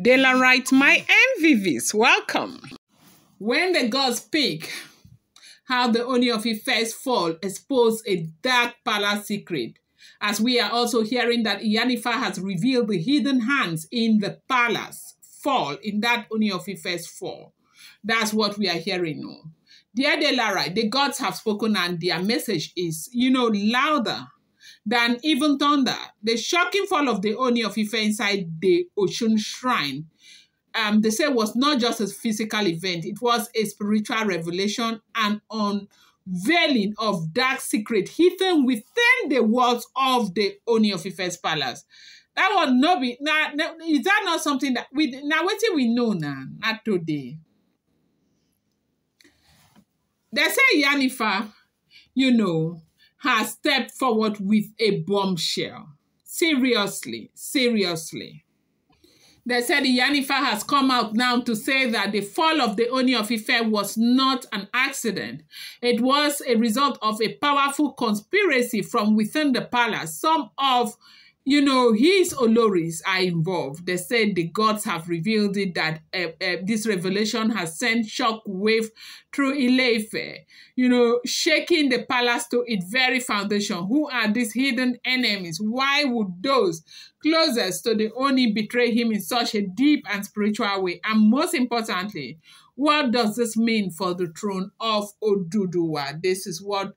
Dela writes, my MVVs, welcome. When the gods speak, how the Ooni of Ifes fall exposed a dark palace secret, as we are also hearing that Iyanifa has revealed the hidden hands in the palace fall, in that Ooni of Ifes fall. That's what we are hearing now. Dear Dela, the gods have spoken and their message is, louder than even thunder. The shocking fall of the Ooni of Ife inside the Oshun shrine, they say, was not just a physical event. It was a spiritual revelation and unveiling of dark secret hidden within the walls of the Ooni of Ife's palace. That would not be, now, is that not something that what do we know now? Not today. They say Iyanifa, has stepped forward with a bombshell. Seriously. They said Iyanifa has come out now to say that the fall of the Ooni of Ife was not an accident. It was a result of a powerful conspiracy from within the palace. Some of his Oloris are involved. They said the gods have revealed it, that this revelation has sent shockwave through Ile-Ife, shaking the palace to its very foundation. Who are these hidden enemies? Why would those closest to the Oni betray him in such a deep and spiritual way? And most importantly, what does this mean for the throne of Oduduwa? This is what,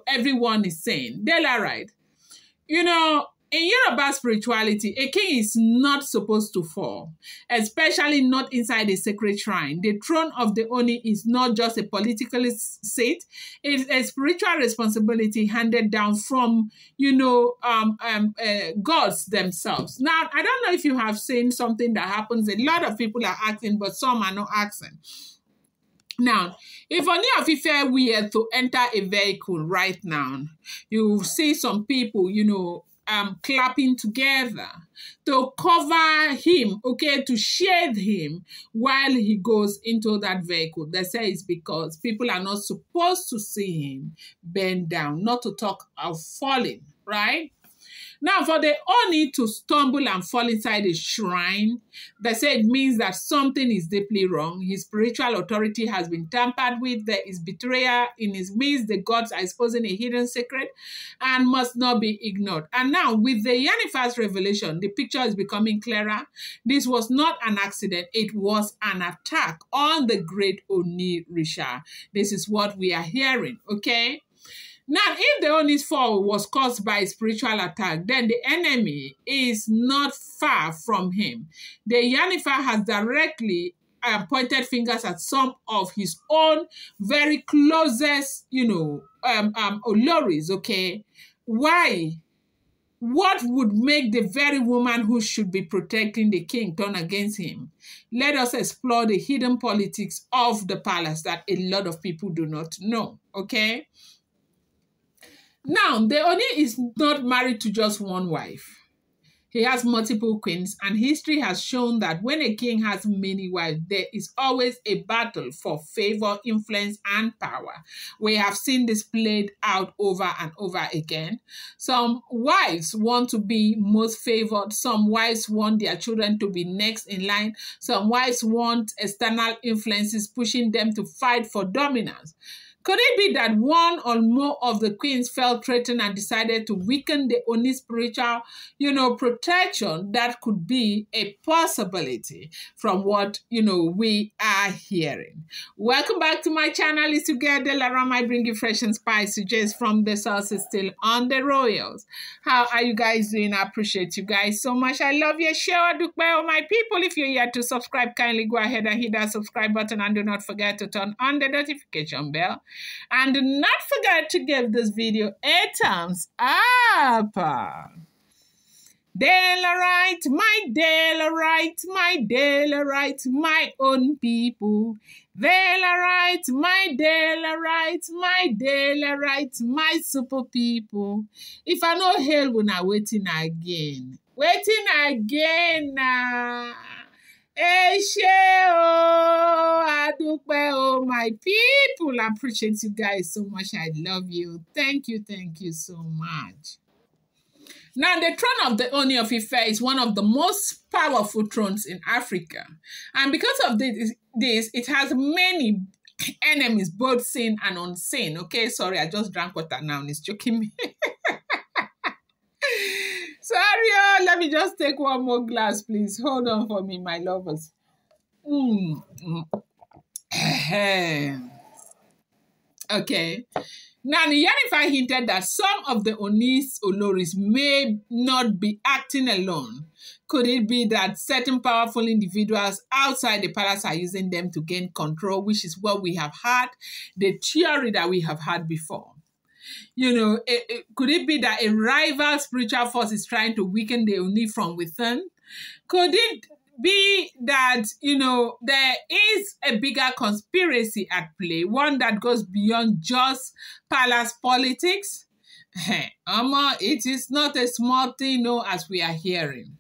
everyone is saying. Dela, right? In Yoruba spirituality, a king is not supposed to fall, especially not inside a sacred shrine. The throne of the Oni is not just a political seat. It's a spiritual responsibility handed down from, gods themselves. Now, I don't know if you have seen something that happens. A lot of people are asking, but some are not asking. Now, if Ooni of Ife were to enter a vehicle right now, you will see some people, clapping together to cover him, to shade him while he goes into that vehicle. They say it's because people are not supposed to see him bend down, not to talk of falling, right? Now, for the Oni to stumble and fall inside a shrine, they say it means that something is deeply wrong. His spiritual authority has been tampered with. There is betrayal in his midst. The gods are exposing a hidden secret and must not be ignored. And now, with the Iyanifa's revelation, the picture is becoming clearer. This was not an accident. It was an attack on the great Oni Risha. This is what we are hearing, okay? Now, if the Oni's fall was caused by a spiritual attack, then the enemy is not far from him. The Iyanifa has directly pointed fingers at some of his own very closest, Oloris, okay? Why? What would make the very woman who should be protecting the king turn against him? Let us explore the hidden politics of the palace that a lot of people do not know, okay? Now, the Oni is not married to just one wife. He has multiple queens, and history has shown that when a king has many wives, there is always a battle for favor, influence, and power. We have seen this played out over and over again. Some wives want to be most favored. Some wives want their children to be next in line. Some wives want external influences pushing them to fight for dominance. Could it be that one or more of the queens felt threatened and decided to weaken the Oni spiritual, protection? That could be a possibility from what, we are hearing. Welcome back to my channel. It's together, Laram. I bring you fresh and spicy just from the sources still on the royals. How are you guys doing? I appreciate you guys so much. I love you. Share Dukbe, my people. If you're here to subscribe, kindly go ahead and hit that subscribe button and do not forget to turn on the notification bell. And do not forget to give this video a thumbs up. Dela right, my Dela right, my Dela right, my own people. Dela right, my Dela right, my Dela right, my super people. If I no hail when I waiting again now. My people, I appreciate you guys so much. I love you. Thank you so much. Now, the throne of the Ooni of Ife is one of the most powerful thrones in Africa. And because of this, it has many enemies, both seen and unseen. Okay, sorry, I just drank water now and it's choking me. Sorry, let me just take one more glass, please. Hold on for me, my lovers. Okay. Now, Iyanifa hinted that some of the Ooni's Oloris may not be acting alone. Could it be that certain powerful individuals outside the palace are using them to gain control, which is what we have had, the theory that we have had before? You know, could it be that a rival spiritual force is trying to weaken the Ooni from within? Could it be that, you know, there is a bigger conspiracy at play, one that goes beyond just palace politics? It is not a small thing, no, as we are hearing.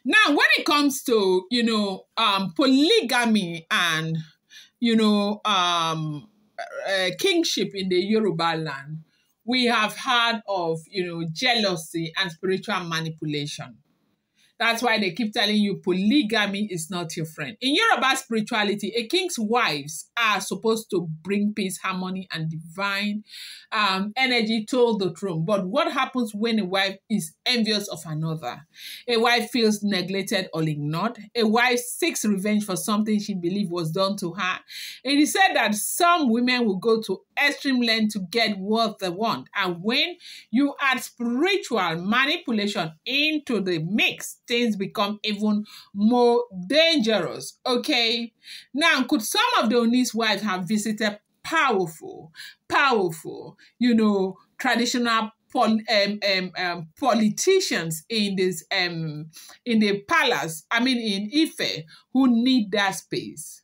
Now, when it comes to, you know, polygamy and, you know, kingship in the Yoruba land, we have heard of, you know, jealousy and spiritual manipulation. That's why they keep telling you polygamy is not your friend. In Yoruba spirituality, a king's wives are supposed to bring peace, harmony, and divine energy to the throne. But what happens when a wife is envious of another? A wife feels neglected or ignored. A wife seeks revenge for something she believed was done to her. It is said that some women will go to extreme length to get what they want. And when you add spiritual manipulation into the mix, things become even more dangerous. Okay. Now, could some of the Ooni's wives have visited powerful, you know, traditional politicians in this in the palace, I mean in Ife, who need that space?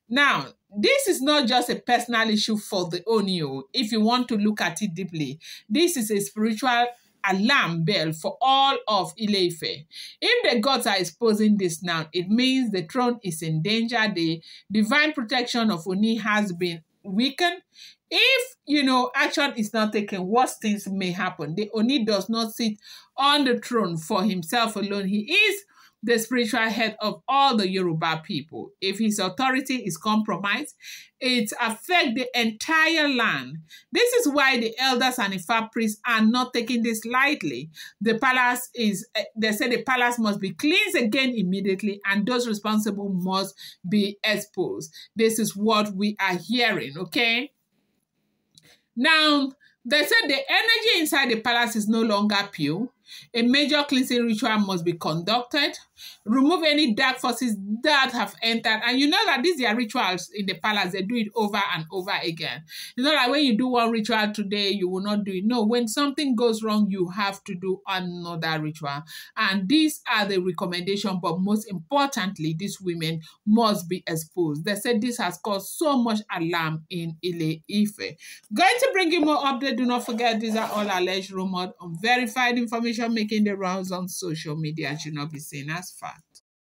Now, this is not just a personal issue for the Ooni. If you want to look at it deeply, this is a spiritual alarm bell for all of Ile-Ife. If the gods are exposing this now, it means the throne is in danger. The divine protection of Ooni has been weakened. If, you know, action is not taken, worse things may happen. The Ooni does not sit on the throne for himself alone. He is the spiritual head of all the Yoruba people. If his authority is compromised, it affects the entire land. This is why the elders and Ifa priests are not taking this lightly. The palace is, they say the palace must be cleansed again immediately, and those responsible must be exposed. This is what we are hearing, okay? Now, they said the energy inside the palace is no longer pure. A major cleansing ritual must be conducted. Remove any dark forces that have entered. And you know that these are rituals in the palace. They do it over and over again. It's not like when you do one ritual today, you will not do it. No, when something goes wrong, you have to do another ritual. And these are the recommendations. But most importantly, these women must be exposed. They said this has caused so much alarm in Ile-Ife. Going to bring you more updates. Do not forget, these are all alleged, rumored, unverified information making the rounds on social media and should not be seen as fact.